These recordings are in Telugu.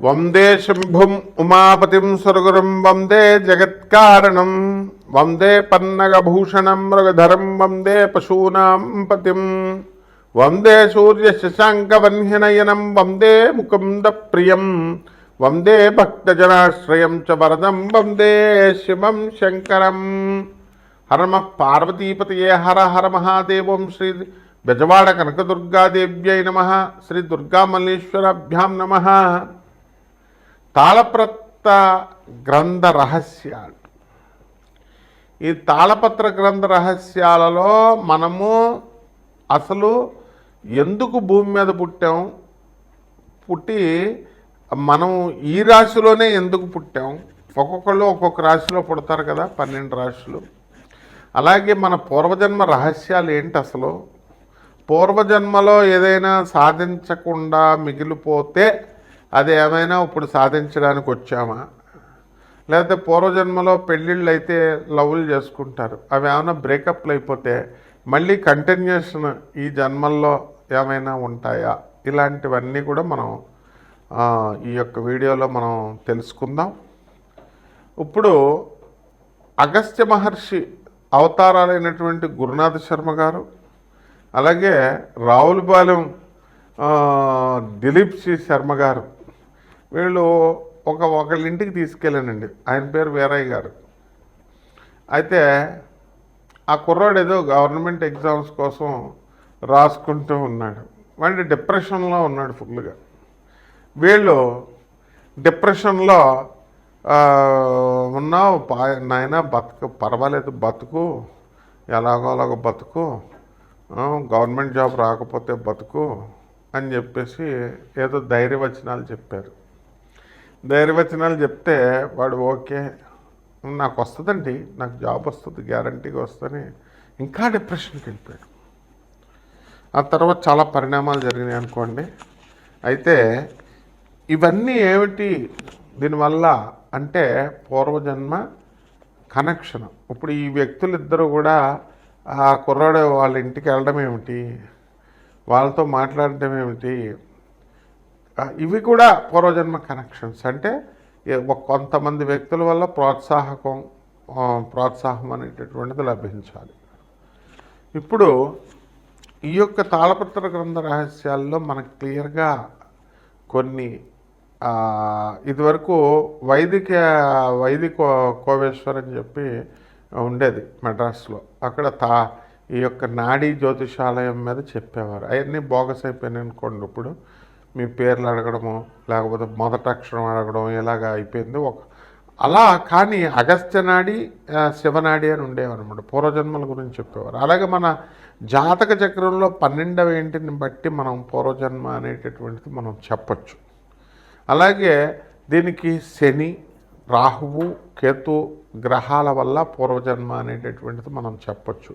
వందే శంభుం ఉమాపతిం సురగురుం వందే జగత్కారణం వందే పన్నగభూషణం మృగధరం వందే పశూనాం పతిం వందే సూర్యశశాంకవన్యనయనం వందే ముకుంద ప్రియం వందే భక్తజనాశ్రయం చ వరదం వందే శివం శంకరం. హరమ పార్వతీపతయే హర హర మహాదేవం. శ్రీ బెజవాడ కనకదుర్గాదేవ్యై నమ. శ్రీ దుర్గామల్లేశ్వరాభ్యాం నమ. తాళపత్ర గ్రంథ రహస్యాలు. ఈ తాళపత్ర గ్రంథ రహస్యాలలో మనము అసలు ఎందుకు భూమి మీద పుట్టాం, పుట్టి మనం ఈ రాశిలోనే ఎందుకు పుట్టాం, ఒక్కొక్కళ్ళు ఒక్కొక్క రాశిలో పుడతారు కదా, 12 రాశులు. అలాగే మన పూర్వజన్మ రహస్యాలు ఏంటి, అసలు పూర్వజన్మలో ఏదైనా సాధించకుండా మిగిలిపోతే అది ఏమైనా ఇప్పుడు సాధించడానికి వచ్చామా, లేకపోతే పూర్వజన్మలో పెళ్ళిళ్ళు అయితే లవ్లు చేసుకుంటారు, అవి ఏమైనా బ్రేకప్లు అయిపోతే మళ్ళీ కంటిన్యూషన్ ఈ జన్మల్లో ఏమైనా ఉంటాయా, ఇలాంటివన్నీ కూడా మనం ఈ యొక్క వీడియోలో మనం తెలుసుకుందాం. ఇప్పుడు అగస్త్య మహర్షి అవతారాలైనటువంటి గురునాథ శర్మ గారు, అలాగే రావులపాలెం దిలీప్ సి శర్మ గారు, వీళ్ళు ఒకళ్ళ ఇంటికి తీసుకెళ్ళానండి. ఆయన పేరు వీరయ్య గారు. అయితే ఆ కుర్రాడు ఏదో గవర్నమెంట్ ఎగ్జామ్స్ కోసం రాసుకుంటూ ఉన్నాడు. వాడి డిప్రెషన్లో ఉన్నాడు ఫుల్గా. వీళ్ళు డిప్రెషన్లో ఉన్నావు నాయన, పర్వాలేదు బతుకు, ఎలాగో అలాగో బతుకు, గవర్నమెంట్ జాబ్ రాకపోతే బతుకు అని చెప్పేసి ఏదో ధైర్యవచనాలు చెప్పారు. ధైర్యవచనాలు చెప్తే వాడు ఓకే, నాకు వస్తుందండి, నాకు జాబ్ వస్తుంది, గ్యారంటీగా వస్తుందని ఇంకా డిప్రెషన్కి వెళ్ళిపోయాడు. ఆ తర్వాత చాలా పరిణామాలు జరిగినాయి అనుకోండి. అయితే ఇవన్నీ ఏమిటి దీనివల్ల అంటే పూర్వజన్మ కనెక్షన్. ఇప్పుడు ఈ వ్యక్తులిద్దరూ కూడా ఆ కుర్రాడు వాళ్ళ ఇంటికి వెళ్ళడం ఏమిటి, వాళ్ళతో మాట్లాడటం ఏమిటి, ఇవి కూడా పూర్వజన్మ కనెక్షన్స్. అంటే కొంతమంది వ్యక్తుల వల్ల ప్రోత్సాహం అనేటటువంటిది లభించాలి. ఇప్పుడు ఈ యొక్క తాళపత్ర గ్రంథ రహస్యాల్లో మనకు క్లియర్గా కొన్ని ఇదివరకు వైదిక కోవేశ్వర్ అని చెప్పి ఉండేది మెడ్రాస్లో. అక్కడ ఈ యొక్క నాడీ జ్యోతిషాలయం మీద చెప్పేవారు. అవన్నీ బోగస్ అయిపోయినాయి అనుకోండి. ఇప్పుడు మీ పేర్లు అడగడము, లేకపోతే మొదటి అక్షరం అడగడం, ఇలాగ అయిపోయింది. అలా కానీ అగస్త్య నాడి, శివనాడి అని ఉండేవన్నమాట. పూర్వజన్మల గురించి చెప్పేవారు. అలాగే మన జాతక చక్రంలో 12వ ఇంటిని బట్టి మనం పూర్వజన్మ అనేటటువంటిది మనం చెప్పచ్చు. అలాగే దీనికి శని, రాహువు, కేతు గ్రహాల వల్ల పూర్వజన్మ అనేటటువంటిది మనం చెప్పచ్చు.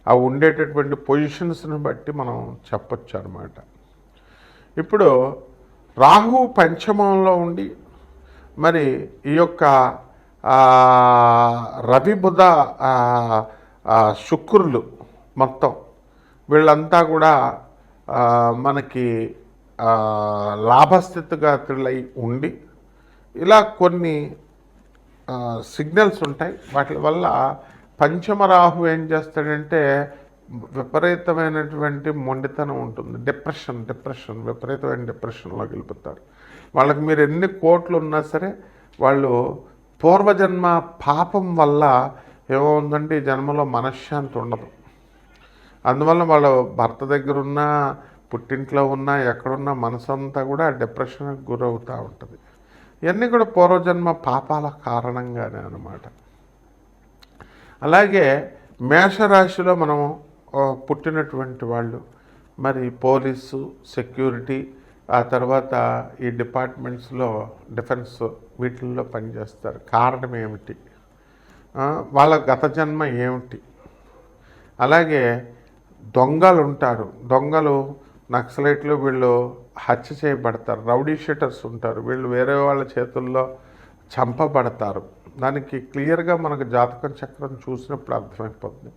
అవి ఉండేటటువంటి పొజిషన్స్ని బట్టి మనం చెప్పచ్చు అన్నమాట. ఇప్పుడు రాహువు పంచమంలో ఉండి మరి ఈ యొక్క రవి, బుధ, శుక్రులు మొత్తం వీళ్ళంతా కూడా మనకి లాభస్థితిగతులై ఉండి ఇలా కొన్ని సిగ్నల్స్ ఉంటాయి. వాటి వల్ల పంచమ రాహు ఏం చేస్తాడంటే విపరీతమైనటువంటి మొండితనం ఉంటుంది. డిప్రెషన్ విపరీతమైన డిప్రెషన్లోకి వెళ్ళిపోతారు. వాళ్ళకి మీరు ఎన్ని కోట్లు ఉన్నా సరే వాళ్ళు పూర్వజన్మ పాపం వల్ల ఏమవుందంటే ఈ జన్మలో మనశ్శాంతి ఉండదు. అందువల్ల వాళ్ళ భర్త దగ్గర ఉన్నా, పుట్టింట్లో ఉన్నా, ఎక్కడున్నా మనసంతా కూడా డిప్రెషన్కి గురవుతూ ఉంటుంది. ఇవన్నీ కూడా పూర్వజన్మ పాపాల కారణంగానే అన్నమాట. అలాగే మేషరాశిలో మనం పుట్టినటువంటి వాళ్ళు మరి పోలీసు, సెక్యూరిటీ, ఆ తర్వాత ఈ డిపార్ట్మెంట్స్లో డిఫెన్స్ వీటిల్లో పనిచేస్తారు. కారణం ఏమిటి, వాళ్ళ గత జన్మ ఏమిటి. అలాగే దొంగలు ఉంటారు. దొంగలు, నక్సలైట్లు వీళ్ళు హత్య చేయబడతారు. రౌడీ షీటర్స్ ఉంటారు, వీళ్ళు వేరే వాళ్ళ చేతుల్లో చంపబడతారు. దానికి క్లియర్గా మనకు జాతకం చక్రం చూసినప్పుడు అర్థమైపోతుంది.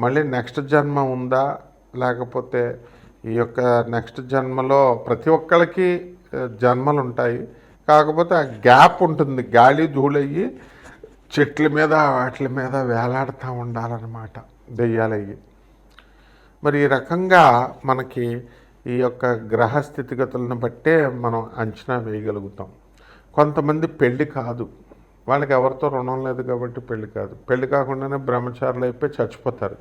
మళ్ళీ నెక్స్ట్ జన్మ ఉందా, లేకపోతే ఈ యొక్క నెక్స్ట్ జన్మలో ప్రతి ఒక్కరికి జన్మలు ఉంటాయి. కాకపోతే ఆ గ్యాప్ ఉంటుంది, గాలి ధూళయ్యి చెట్ల మీద వాటి మీద వేలాడుతూ ఉండాలన్నమాట దెయ్యాలయ్యి. మరి ఈ రకంగా మనకి ఈ యొక్క గ్రహ స్థితిగతులను బట్టే మనం అంచనా వేయగలుగుతాం. కొంతమంది పెళ్ళి కాదు, వాళ్ళకి ఎవరితో రుణం లేదు కాబట్టి పెళ్ళి కాదు. పెళ్ళి కాకుండానే బ్రహ్మచారులు అయిపోయి చచ్చిపోతారు.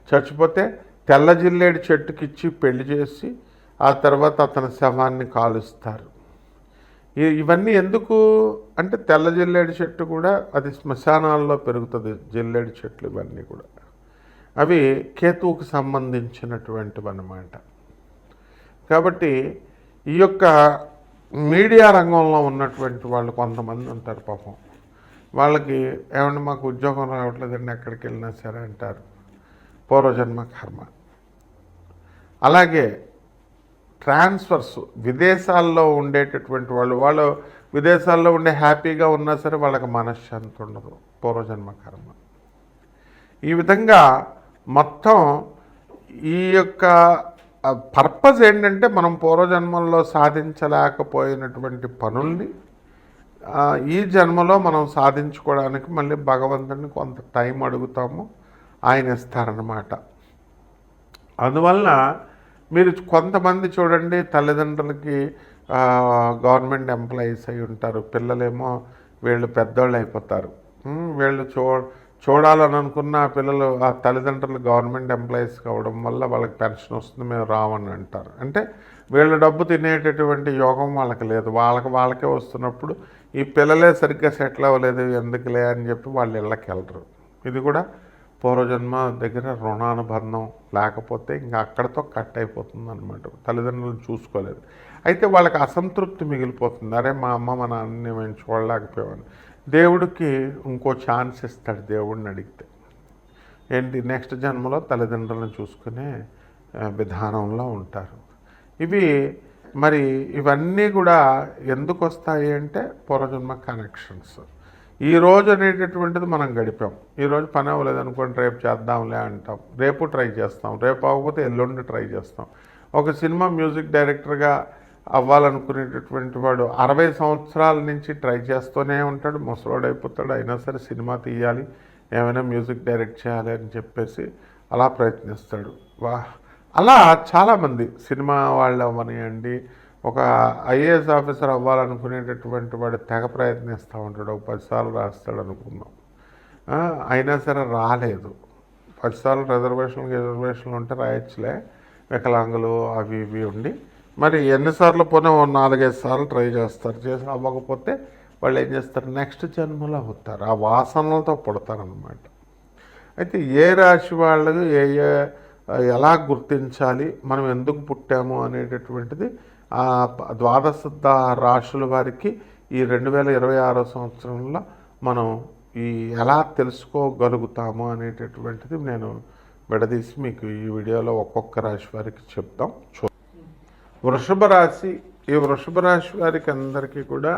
చచ్చిపోతే తెల్ల జిల్లేడు చెట్టుకిచ్చి పెళ్లి చేసి ఆ తర్వాత అతని శవాన్ని కాలుస్తారు. ఇవన్నీ ఎందుకు అంటే తెల్ల జిల్లేడు చెట్టు కూడా అది శ్మశానాల్లో పెరుగుతుంది. జిల్లేడు చెట్లు ఇవన్నీ కూడా అవి కేతువుకు సంబంధించినటువంటివి అన్నమాట. కాబట్టి ఈ యొక్క మీడియా రంగంలో ఉన్నటువంటి వాళ్ళు కొంతమంది ఉంటారు పాపం. వాళ్ళకి ఏమన్నా మాకు ఉద్యోగం రావట్లేదండి, ఎక్కడికి వెళ్ళినా సరే అంటారు, పూర్వజన్మ కర్మ. అలాగే ట్రాన్స్ఫర్స్, విదేశాల్లో ఉండేటటువంటి వాళ్ళు విదేశాల్లో ఉండే హ్యాపీగా ఉన్నా సరే వాళ్ళకి మనశ్శాంతి ఉండదు, పూర్వజన్మ కర్మ. ఈ విధంగా మొత్తం ఈ యొక్క పర్పస్ ఏంటంటే మనం పూర్వజన్మల్లో సాధించలేకపోయినటువంటి పనుల్ని ఈ జన్మలో మనం సాధించుకోవడానికి మళ్ళీ భగవంతుడిని కొంత టైం అడుగుతాము, ఆయన ఇస్తారన్నమాట. అందువలన మీరు కొంతమంది చూడండి, తల్లిదండ్రులకి గవర్నమెంట్ ఎంప్లాయీస్ అయి ఉంటారు, పిల్లలేమో వీళ్ళు పెద్దోళ్ళు అయిపోతారు. వీళ్ళు చూడాలని అనుకున్న పిల్లలు ఆ తల్లిదండ్రులు గవర్నమెంట్ ఎంప్లాయీస్ కావడం వల్ల వాళ్ళకి పెన్షన్ వస్తుంది, మేము రావని అంటారు. అంటే వీళ్ళ డబ్బు తినేటటువంటి యోగం వాళ్ళకి లేదు, వాళ్ళకే వస్తున్నప్పుడు ఈ పిల్లలే సరిగ్గా సెటిల్ అవ్వలేదు ఎందుకులే అని చెప్పి వాళ్ళు ఇళ్ళకి వెళ్ళరు. ఇది కూడా పూర్వజన్మ దగ్గర రుణానుబంధం లేకపోతే ఇంకా అక్కడితో కట్ అయిపోతుంది అనమాట. తల్లిదండ్రులను చూసుకోలేదు, అయితే వాళ్ళకి అసంతృప్తి మిగిలిపోతుంది. అరే మా అమ్మ మా నాన్నని మేము చూడలేకపోయామని. దేవుడికి ఇంకో ఛాన్స్ ఇస్తాడు దేవుడిని అడిగితే. ఏంటి, నెక్స్ట్ జన్మలో తల్లిదండ్రులను చూసుకునే విధానంలో ఉంటారు. మరి ఇవన్నీ కూడా ఎందుకు వస్తాయి అంటే పూర్వజన్మ కనెక్షన్స్. ఈరోజు అనేటటువంటిది మనం గడిపాం, ఈరోజు పని అవ్వలేదు అనుకోండి, రేపు చేద్దాంలే అంటాం, రేపు ట్రై చేస్తాం, రేపు అవ్వకపోతే ఎల్లుండి ట్రై చేస్తాం. ఒక సినిమా మ్యూజిక్ డైరెక్టర్గా అవ్వాలనుకునేటటువంటి వాడు 60 సంవత్సరాల నుంచి ట్రై చేస్తూనే ఉంటాడు, ముసలోడైపోతాడు, అయినా సరే సినిమా తీయాలి, ఏమైనా మ్యూజిక్ డైరెక్ట్ చేయాలి అని చెప్పేసి అలా ప్రయత్నిస్తాడు. అలా చాలామంది సినిమా వాళ్ళు అవ్వనియండి, ఒక ఐఏఎస్ ఆఫీసర్ అవ్వాలనుకునేటటువంటి వాడు తెగ ప్రయత్నిస్తూ ఉంటాడు, ఒక 10 సార్లు రాస్తాడు అనుకుందాం, అయినా సరే రాలేదు. 10 సార్లు రిజర్వేషన్లు ఉంటే రాయొచ్చులే, వికలాంగులు అవి ఇవి ఉండి, మరి ఎన్నిసార్లు పోనీ 4-5 సార్లు ట్రై చేస్తారు, చేసి అవ్వకపోతే వాళ్ళు ఏం చేస్తారు, నెక్స్ట్ జన్మలో అవుతారు, ఆ వాసనలతో పుడతారనమాట. అయితే ఏ రాశి వాళ్ళు ఎలా గుర్తించాలి, మనం ఎందుకు పుట్టాము అనేటటువంటిది ఆ ద్వాదశ రాశుల వారికి ఈ 2026 సంవత్సరంలో మనం ఎలా తెలుసుకోగలుగుతాము అనేటటువంటిది నేను విడదీసి మీకు ఈ వీడియోలో ఒక్కొక్క రాశి వారికి చెప్తాం. వృషభ రాశి, ఈ వృషభ రాశి వారికి అందరికీ కూడా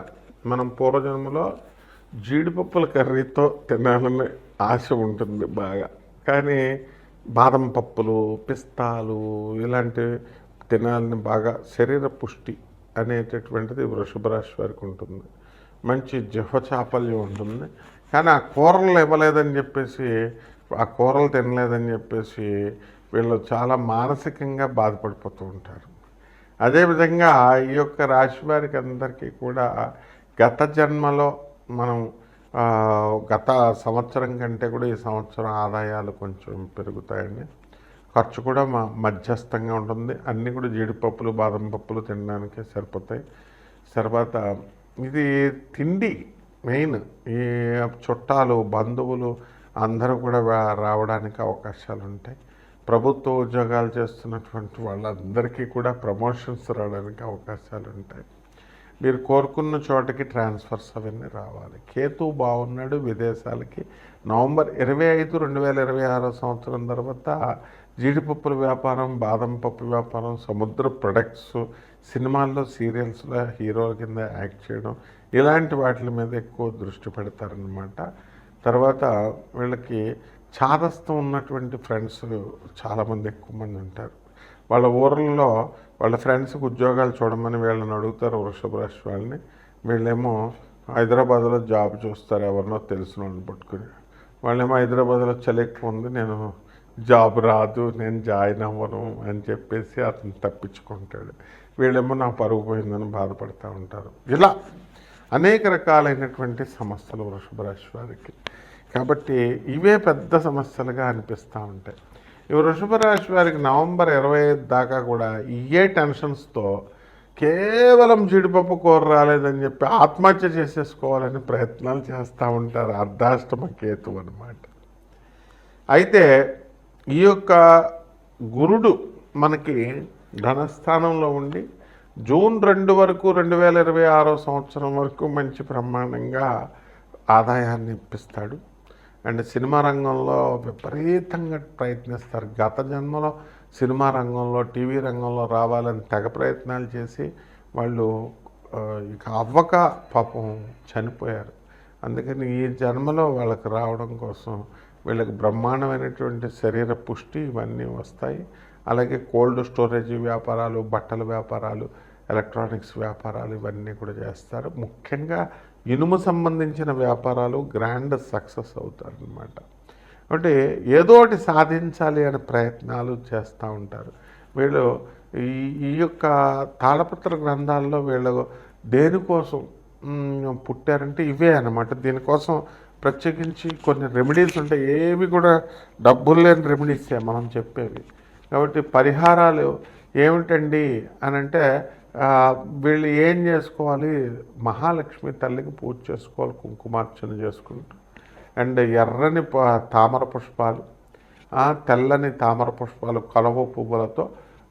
మనం పూర్వజన్మలో జీడిపప్పుల కర్రీతో తినాలనే ఆశ ఉంటుంది బాగా, కానీ బాదం పప్పులు, పిస్తాలు ఇలాంటివి తినాలని బాగా శరీర పుష్టి అనేటటువంటిది వృషభ రాశి వారికి ఉంటుంది. మంచి జిహ్వచాపల్యం ఉంటుంది, కానీ ఆ కూరలు ఇవ్వలేదని చెప్పేసి, ఆ కూరలు తినలేదని చెప్పేసి వీళ్ళు చాలా మానసికంగా బాధపడిపోతూ ఉంటారు. అదేవిధంగా ఈ యొక్క రాశి వారికి అందరికీ కూడా గత జన్మలో మనం గత సంవత్సరం కంటే కూడా ఈ సంవత్సరం ఆదాయాలు కొంచెం పెరుగుతాయండి, ఖర్చు కూడా మధ్యస్థంగా ఉంటుంది. అన్నీ కూడా జీడిపప్పులు, బాదం పప్పులు తినడానికే సరిపోతాయి. తర్వాత ఇది తిండి మెయిన్, ఈ చుట్టాలు బంధువులు అందరూ కూడా రావడానికి అవకాశాలు ఉంటాయి. ప్రభుత్వ ఉద్యోగాలు చేస్తున్నటువంటి వాళ్ళందరికీ కూడా ప్రమోషన్స్ రావడానికి అవకాశాలు ఉంటాయి. మీరు కోరుకున్న చోటకి ట్రాన్స్ఫర్స్ అవన్నీ రావాలి. కేతు బాగున్నాడు విదేశాలకి. నవంబర్ 25, 2026 సంవత్సరం తర్వాత జీడిపప్పుల వ్యాపారం, బాదం పప్పు వ్యాపారం, సముద్ర ప్రొడక్ట్స్, సినిమాల్లో సీరియల్స్లో హీరో కింద యాక్ట్ చేయడం, ఇలాంటి వాటి మీద ఎక్కువ దృష్టి పెడతారనమాట. తర్వాత వీళ్ళకి చాదస్తం ఉన్నటువంటి ఫ్రెండ్స్ చాలామంది ఎక్కువ మంది ఉంటారు. వాళ్ళ ఊర్లలో వాళ్ళ ఫ్రెండ్స్కి ఉద్యోగాలు చూడమని వీళ్ళని అడుగుతారు వృషభ రాశి వాళ్ళని. వీళ్ళేమో హైదరాబాద్లో జాబ్ చూస్తారు, ఎవరినో తెలిసిన వాళ్ళని పట్టుకుని. వాళ్ళేమో హైదరాబాద్లో చలి ఎక్కువ ఉంది, నేను జాబ్ రాదు, నేను జాయిన్ అవ్వను అని చెప్పేసి అతను తప్పించుకుంటాడు. వీళ్ళేమో నా పరుగు పోయిందని బాధపడుతూ ఉంటారు. ఇలా అనేక రకాలైనటువంటి సమస్యలు వృషభ రాశి వారికి. కాబట్టి ఇవే పెద్ద సమస్యలుగా అనిపిస్తూ ఉంటాయి. ఈ వృషభ రాశి వారికి నవంబర్ 25 దాకా కూడా ఇవే టెన్షన్స్తో కేవలం జీడిపప్పు కూర రాలేదని చెప్పి ఆత్మహత్య చేసేసుకోవాలని ప్రయత్నాలు చేస్తూ ఉంటారు. అర్ధాష్టమ కేతు అన్నమాట. అయితే ఈ యొక్క గురుడు మనకి ధనస్థానంలో ఉండి జూన్ 2 వరకు 2026 సంవత్సరం వరకు మంచి బ్రహ్మాండంగా ఆదాయాన్ని ఇప్పిస్తాడు. అండ్ సినిమా రంగంలో విపరీతంగా ప్రయత్నిస్తారు. గత జన్మలో సినిమా రంగంలో, టీవీ రంగంలో రావాలని తెగ ప్రయత్నాలు చేసి వాళ్ళు ఇక అవ్వక పాపం చనిపోయారు. అందుకని ఈ జన్మలో వాళ్ళకి రావడం కోసం వీళ్ళకి బ్రహ్మాండమైనటువంటి శరీర పుష్టి ఇవన్నీ వస్తాయి. అలాగే కోల్డ్ స్టోరేజ్ వ్యాపారాలు, బట్టల వ్యాపారాలు, ఎలక్ట్రానిక్స్ వ్యాపారాలు ఇవన్నీ కూడా చేస్తారు. ముఖ్యంగా ఇనుము సంబంధించిన వ్యాపారాలు గ్రాండ్ సక్సెస్ అవుతారనమాట. అంటే ఏదో ఒకటి సాధించాలి అనే ప్రయత్నాలు చేస్తూ ఉంటారు వీళ్ళు. ఈ యొక్క తాళపత్ర గ్రంథాల్లో వీళ్ళు దేనికోసం పుట్టారంటే ఇవే అన్నమాట. దీనికోసం ప్రత్యేకించి కొన్ని రెమెడీస్ ఉంటాయి. ఏవి కూడా డబ్బులు లేని రెమెడీసే మనం చెప్పేవి. కాబట్టి పరిహారాలు ఏమిటండి అని అంటే వీళ్ళు ఏం చేసుకోవాలి, మహాలక్ష్మి తల్లికి పూజ చేసుకోవాలి, కుంకుమార్చన చేసుకుంటూ. అండ్ ఎర్రని తామర పుష్పాలు, తెల్లని తామర పుష్పాలు, కలువ పువ్వులతో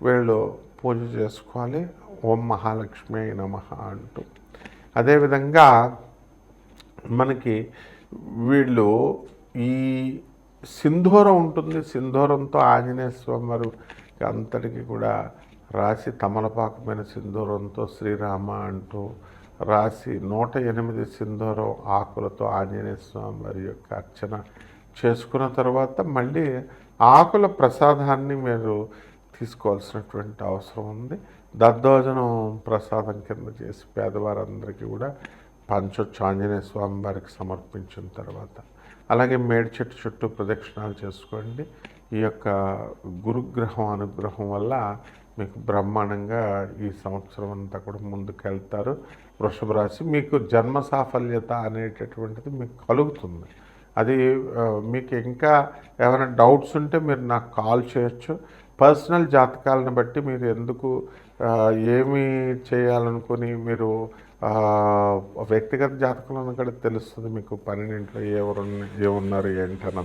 వీళ్ళు పూజ చేసుకోవాలి. ఓం మహాలక్ష్మి నమః అంటూ. అదేవిధంగా మనకి వీళ్ళు ఈ సింధూరం ఉంటుంది. సింధూరంతో ఆంజనేయ స్వామి వారు అంతటికి కూడా రాసి తమలపాకమైన సింధూరంతో శ్రీరామ అంటూ రాసి 108 సింధూరం ఆకులతో ఆంజనేయ స్వామి వారి యొక్క అర్చన చేసుకున్న తర్వాత మళ్ళీ ఆకుల ప్రసాదాన్ని మీరు తీసుకోవాల్సినటువంటి అవసరం ఉంది. దద్దోజనం ప్రసాదం కింద చేసి పేదవారందరికీ కూడా పంచొచ్చు ఆంజనేయ స్వామి వారికి సమర్పించిన తర్వాత. అలాగే మేడి చెట్టు చుట్టూ ప్రదక్షిణాలు చేసుకోండి. ఈ యొక్క గురుగ్రహం అనుగ్రహం వల్ల మీకు బ్రహ్మాండంగా ఈ సంవత్సరం అంతా కూడా ముందుకెళ్తారు. వృషభ రాశి మీకు జన్మ సాఫల్యత అనేటటువంటిది మీకు కలుగుతుంది. అది మీకు ఇంకా ఏమైనా డౌట్స్ ఉంటే మీరు నాకు కాల్ చేయొచ్చు. పర్సనల్ జాతకాలను బట్టి మీరు ఎందుకు ఏమి చేయాలనుకుని మీరు వ్యక్తిగత జాతకాలను కూడా తెలుస్తుంది మీకు. 12 ఏమున్నారు ఏంటి అన్నది.